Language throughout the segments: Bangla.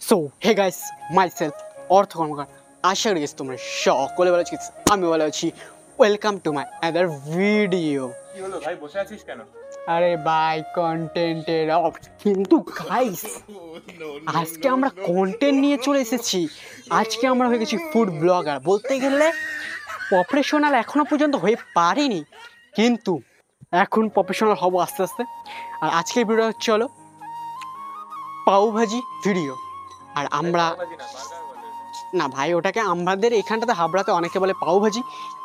সো হে গাইস, মাইসেলফ অর্থ কর্মকার। আশা করি তোমরা সকলে ভালো আছিস, আমি ভালো আছি। Welcome to my other video. কি হলো ভাই, বসে আছিস কেন? আরে ভাই, কন্টেন্টের কিন্তু গাইস আজকে আমরা কন্টেন্ট নিয়ে চলে এসেছি। আজকে আমরা হয়ে গেছি ফুড ব্লগার। বলতে গেলে প্রফেশনাল এখনো পর্যন্ত হয়ে পারিনি, কিন্তু এখন প্রফেশনাল হব আস্তে আস্তে। আর আজকের ভিডিও হচ্ছে হলো পাউভাজি ভিডিও। আর আমরা না ভাই, ওটাকে আমাদের এখানটাতে হাবড়াতে অনেকে বলে পাউভাজি।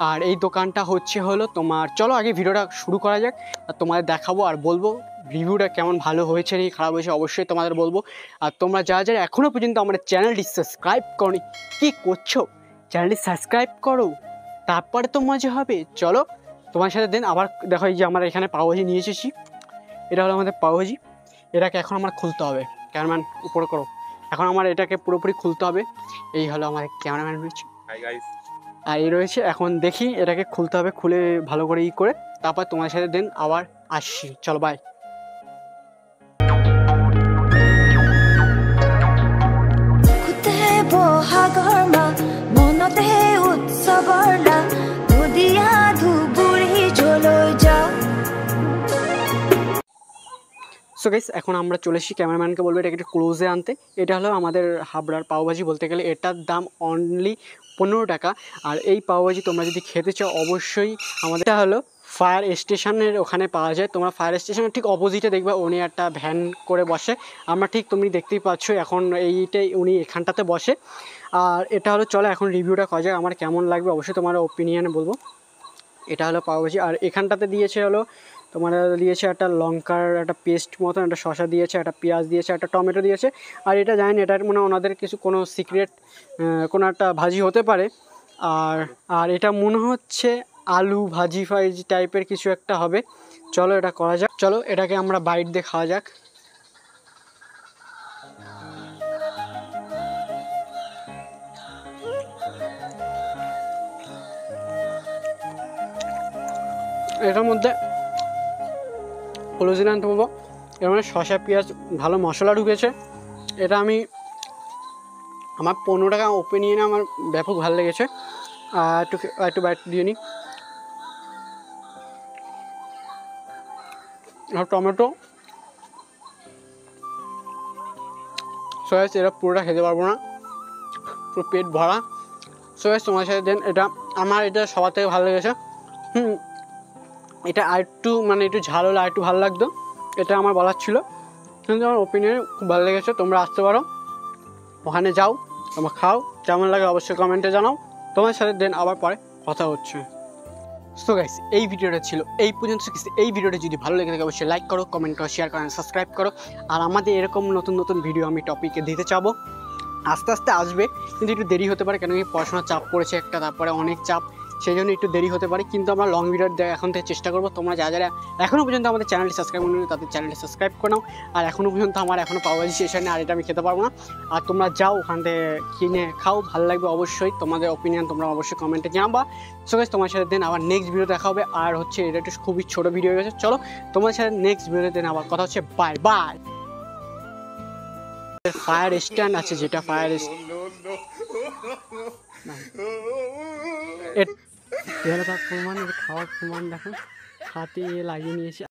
আর এই দোকানটা হচ্ছে হলো তোমার, চলো আগে ভিডিওটা শুরু করা যাক। আর তোমাদের দেখাবো আর বলবো রিভিউটা কেমন, ভালো হয়েছে নাকি খারাপ হয়েছে অবশ্যই তোমাদের বলবো। আর তোমরা যারা যারা এখনও পর্যন্ত আমাদের চ্যানেলটি সাবস্ক্রাইব করোনি, কী করছো? চ্যানেলটি সাবস্ক্রাইব করো, তারপরে তো মজা হবে। চলো তোমার সাথে দেন আবার দেখো, এই যে আমরা এখানে পাউভাজি নিয়ে এসেছি। এটা হলো আমাদের পাউভাজি। এটাকে এখন আমার খুলতে হবে। ক্যামেরাম্যান উপরে করো। এখন আমার এটাকে পুরোপুরি খুলতে হবে। এই হলো আমাদের ক্যামেরাম্যান রয়েছে, আর এই রয়েছে। এখন দেখি এটাকে খুলতে হবে, খুলে ভালো করে করে তারপর তোমার সাথে দেন আবার আসছি। চলো বাই। সো গাইস, এখন আমরা চলে এসেছি। ক্যামেরাম্যানকে বলবো এটাকে একটু ক্লোজে আনতে। এটা হলো আমাদের হাবড়ার পাওভাজি। বলতে গেলে এটার দাম অনলি 15 টাকা। আর এই পাওভাজি তোমরা যদি খেতে চাও অবশ্যই আমাদের, এটা হলো ফায়ার স্টেশনের ওখানে পাওয়া যায়। তোমরা ফায়ার স্টেশনের ঠিক অপোজিটে দেখবে উনি একটা ভ্যান করে বসে। আমরা ঠিক তুমি দেখতেই পাচ্ছ এখন এইটাই, উনি এখানটাতে বসে। আর এটা হলো, চলো এখন রিভিউটা করা যায়। আমার কেমন লাগবে অবশ্যই তোমার ওপিনিয়নে বলবো। এটা হলো পাওভাজি। আর এখানটাতে দিয়েছে হলো তোমার, দিয়েছে একটা লঙ্কার একটা পেস্ট মতন, একটা শসা দিয়েছে, একটা পেঁয়াজ দিয়েছে, একটা টমেটো দিয়েছে। আর এটা জানেন, এটার মানে ওনাদের কিছু কোনো সিক্রেট কোনো একটা ভাজি হতে পারে। আর আর এটা মনে হচ্ছে আলু ভাজি ফাজি টাইপের কিছু একটা হবে। চলো এটা করা যাক। চলো এটাকে আমরা বাইট দিয়ে খাওয়া যাক। এটার মধ্যে হলুদ আনতে বলবো, এর মানে শসা পেঁয়াজ ভালো মশলা ঢুকেছে। এটা আমি আমার 15 টাকা ওপিনিয়নে আমার ব্যাপক ভালো লেগেছে। আর একটু বাইট দিয়ে নিই। আর টমেটো সয়াস, এটা পুরোটা খেতে পারবো না, পুরো পেট ভরা। সয়াস তোমার সাথে দেন, এটা আমার এটা সবার থেকে ভালো লেগেছে। এটা আর একটু মানে একটু ঝাল হলে আর একটু ভালো লাগতো, এটা আমার বলার ছিল। কিন্তু আমার ওপিনিয়নে খুব ভালো লেগেছে। তোমরা আসতে পারো, ওখানে যাও, তোমরা খাও, কেমন লাগে অবশ্যই কমেন্টে জানাও। তোমার সাথে দেন আবার পরে কথা হচ্ছে। সো গাইস, এই ভিডিওটা ছিল এই পর্যন্ত। এই ভিডিওটা যদি ভালো লেগে থাকে অবশ্যই লাইক করো, কমেন্ট করো, শেয়ার করো, সাবস্ক্রাইব করো। আর আমাদের এরকম নতুন নতুন ভিডিও আমি টপিকে দিতে চাবো, আস্তে আস্তে আসবে, কিন্তু একটু দেরি হতে পারে, কেন কি পড়াশোনার চাপ পড়েছে একটা, তারপরে অনেক চাপ, সেই জন্য একটু দেরি হতে পারে। কিন্তু আমরা লং ভিডিও এখন থেকে চেষ্টা করবো। তোমরা যারা যারা এখনও পর্যন্ত আমাদের চ্যানেলটি সাবস্ক্রাইব করো তাদের চ্যানেলটি সাবস্ক্রাইব করে নাও। আর এখনও পর্যন্ত আমার এখনও পাওভাজি শেষ হয়নি, আর এটা আমি খেতে পারবো না। আর তোমরা যাও ওখান থেকে কিনে খাও, ভালো লাগবে অবশ্যই। তোমাদের ওপিনিয়ন তোমরা অবশ্যই কমেন্টে জানাবা। সো গাইস, তোমার সাথে দেন আবার নেক্সট ভিডিও দেখা হবে। আর হচ্ছে এটা একটু খুবই ছোটো ভিডিও হয়ে গেছে। চলো তোমার সাথে নেক্সট ভিডিওতে দেন আবার কথা হচ্ছে। Bye bye. ফায়ার স্ট্যান্ড আছে, যেটা ফায়ার প্রমাণ, খাওয়ার প্রমাণ দেখো, হাতে লাগিয়ে নিয়েছে।